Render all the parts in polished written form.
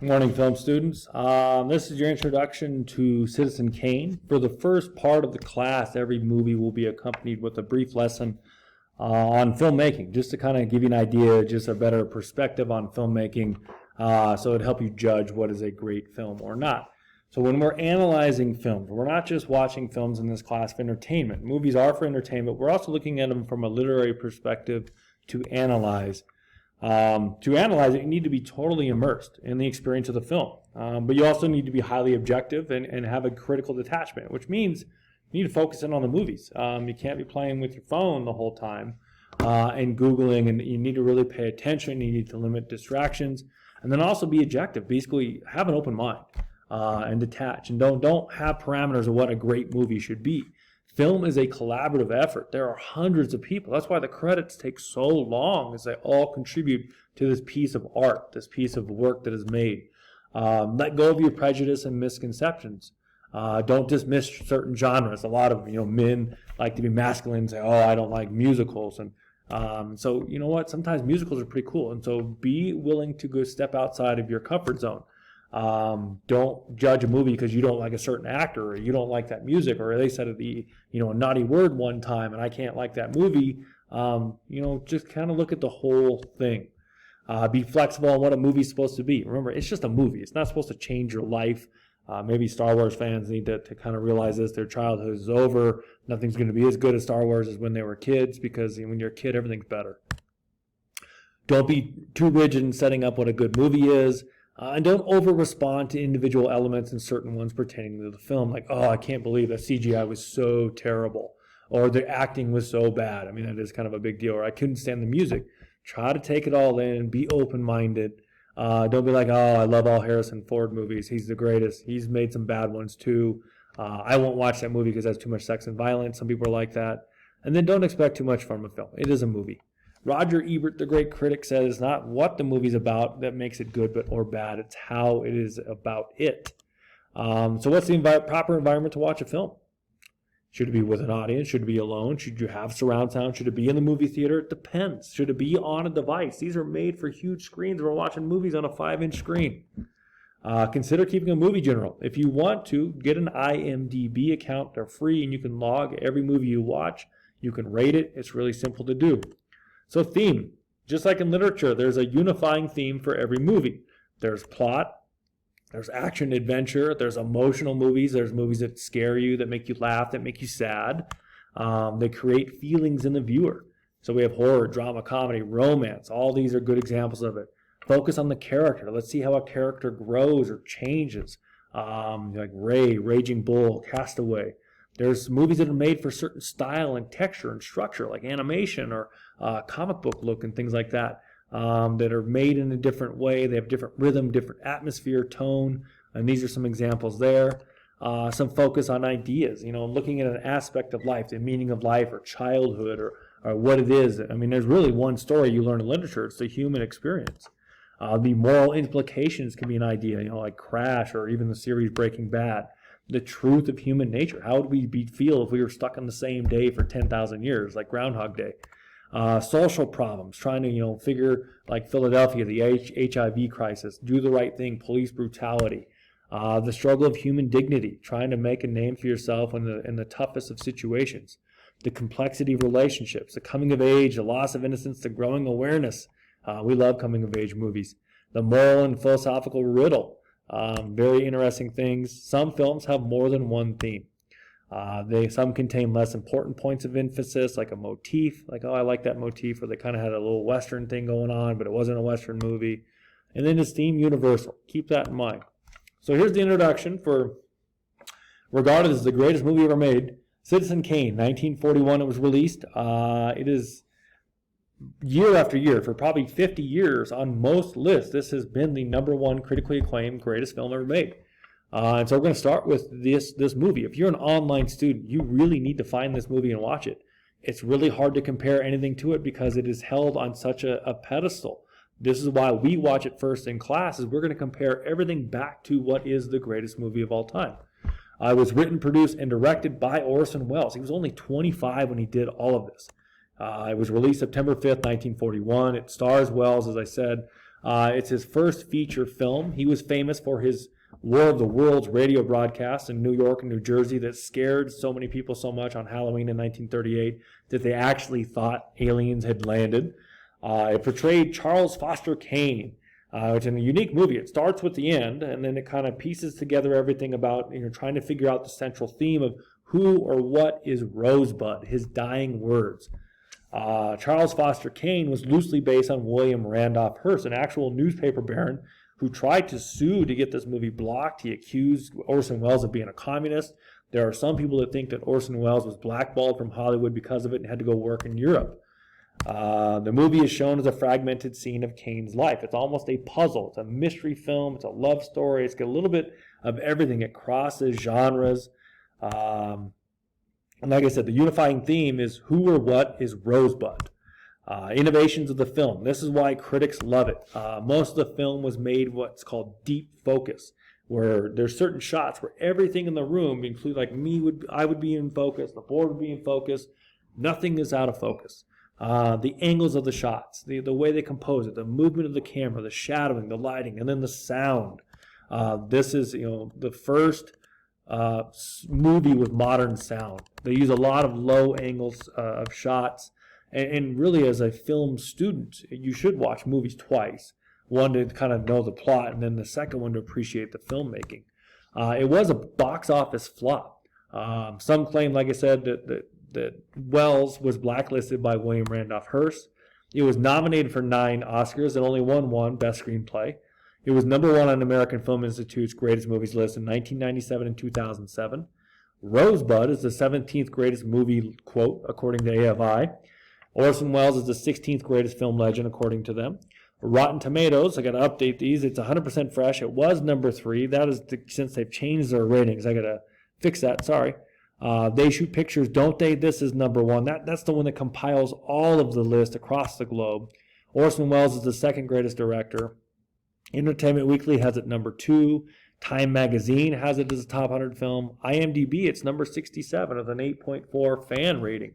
Morning, film students. This is your introduction to Citizen Kane. For the first part of the class, every movie will be accompanied with a brief lesson on filmmaking, just to kind of give you an idea, just a better perspective on filmmaking, so it'll help you judge what is a great film or not. So when we're analyzing films, we're not just watching films in this class for entertainment. Movies are for entertainment. We're also looking at them from a literary perspective to analyze. To analyze it, you need to be totally immersed in the experience of the film. But you also need to be highly objective and have a critical detachment, which means you need to focus in on the movies. You can't be playing with your phone the whole time and Googling, and you need to really pay attention. You need to limit distractions, and then also be objective. Basically, have an open mind and detach, and don't have parameters of what a great movie should be. Film is a collaborative effort. There are hundreds of people. That's why the credits take so long, as they all contribute to this piece of art, this piece of work that is made. Let go of your prejudice and misconceptions. Don't dismiss certain genres. A lot of men like to be masculine and say, "Oh, I don't like musicals." And so you know what? Sometimes musicals are pretty cool. And so be willing to go step outside of your comfort zone. Don't judge a movie because you don't like a certain actor or you don't like that music, or they said a naughty word one time and I can't like that movie. Just kind of look at the whole thing. Be flexible on what a movie's supposed to be. Remember, it's just a movie. It's not supposed to change your life. Maybe Star Wars fans need to kind of realize this. Their childhood is over. Nothing's going to be as good as Star Wars as when they were kids, because when you're a kid, everything's better. Don't be too rigid in setting up what a good movie is. And don't over-respond to individual elements and certain ones pertaining to the film. Like, oh, I can't believe that CGI was so terrible, or the acting was so bad. I mean, that is kind of a big deal. Or I couldn't stand the music. Try to take it all in. Be open-minded. Don't be like, oh, I love all Harrison Ford movies. He's the greatest. He's made some bad ones too. I won't watch that movie because it has too much sex and violence. Some people are like that. And then don't expect too much from a film. It is a movie. Roger Ebert, the great critic, said it's not what the movie's about that makes it good or bad. It's how it is about it. So what's the proper environment to watch a film? Should it be with an audience? Should it be alone? Should you have surround sound? Should it be in the movie theater? It depends. Should it be on a device? These are made for huge screens. We're watching movies on a 5-inch screen. Consider keeping a movie journal. If you want to, get an IMDb account. They're free, and you can log every movie you watch. You can rate it. It's really simple to do. So theme, just like in literature, there's a unifying theme for every movie. There's plot, there's action adventure, there's emotional movies, there's movies that scare you, that make you laugh, that make you sad. They create feelings in the viewer. So we have horror, drama, comedy, romance. All these are good examples of it. Focus on the character. Let's see how a character grows or changes. Like Ray, Raging Bull, Castaway. There's movies that are made for certain style and texture and structure, like animation or comic book look and things like that, that are made in a different way. They have different rhythm, different atmosphere, tone, and these are some examples there. Some focus on ideas, looking at an aspect of life, the meaning of life or childhood or what it is. I mean, there's really one story you learn in literature. It's the human experience. The moral implications can be an idea, like Crash or even the series Breaking Bad. The truth of human nature. How would we feel if we were stuck on the same day for 10,000 years, like Groundhog Day? Social problems, trying to figure, like Philadelphia, the HIV crisis, do the right thing, police brutality, the struggle of human dignity, trying to make a name for yourself in the toughest of situations, the complexity of relationships, the coming of age, the loss of innocence, the growing awareness. We love coming of age movies. The moral and philosophical riddle. Very interesting things. Some films have more than one theme. Some contain less important points of emphasis, like a motif, like, oh, I like that motif, or they kind of had a little Western thing going on, but it wasn't a Western movie. And then is theme universal. Keep that in mind. So here's the introduction for, regarded as the greatest movie ever made, Citizen Kane, 1941 it was released. It is year after year, for probably 50 years on most lists, this has been the #1 critically acclaimed greatest film ever made. And so we're going to start with this movie. If you're an online student, you really need to find this movie and watch it. It's really hard to compare anything to it because it is held on such a pedestal. This is why we watch it first in class, is we're going to compare everything back to what is the greatest movie of all time. It was written, produced, and directed by Orson Welles. He was only 25 when he did all of this. It was released September 5th, 1941. It stars Welles, as I said. It's his first feature film. He was famous for his War of the Worlds radio broadcast in New York and New Jersey that scared so many people so much on Halloween in 1938 that they actually thought aliens had landed. It portrayed Charles Foster Kane, which is a unique movie. It starts with the end, and then it kind of pieces together everything about, trying to figure out the central theme of who or what is Rosebud, his dying words. Charles Foster Kane was loosely based on William Randolph Hearst, an actual newspaper baron who tried to sue to get this movie blocked. He accused Orson Welles of being a communist. There are some people that think that Orson Welles was blackballed from Hollywood because of it and had to go work in Europe. The movie is shown as a fragmented scene of Kane's life. It's almost a puzzle. It's a mystery film. It's a love story. It's got a little bit of everything. It crosses genres. And like I said, the unifying theme is who or what is Rosebud. Innovations of the film. This is why critics love it. Most of the film was made what's called deep focus, where there's certain shots where everything in the room, including like I would be in focus, the board would be in focus. Nothing is out of focus. The angles of the shots, the way they compose it, the movement of the camera, the shadowing, the lighting, and then the sound. This is the first movie with modern sound. They use a lot of low angles of shots, and really as a film student, you should watch movies twice. One to kind of know the plot, and then the second one to appreciate the filmmaking. It was a box office flop. Some claim, like I said, that Welles was blacklisted by William Randolph Hearst. It was nominated for 9 Oscars and only won one, Best Screenplay. It was number 1 on American Film Institute's Greatest Movies list in 1997 and 2007. Rosebud is the 17th greatest movie, quote, according to AFI. Orson Welles is the 16th greatest film legend, according to them. Rotten Tomatoes, I got to update these. It's 100% fresh. It was number 3. That is since they've changed their ratings. I got to fix that. Sorry. They Shoot Pictures, Don't They? This is number 1. That's the one that compiles all of the list across the globe. Orson Welles is the 2nd greatest director. Entertainment Weekly has it number 2. Time Magazine has it as a top 100 film. IMDb, it's number 67 with an 8.4 fan rating.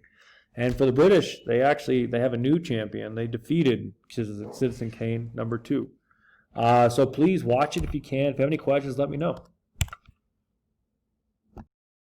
And for the British, they have a new champion. They defeated Citizen Kane, number 2. So please watch it if you can. If you have any questions, let me know.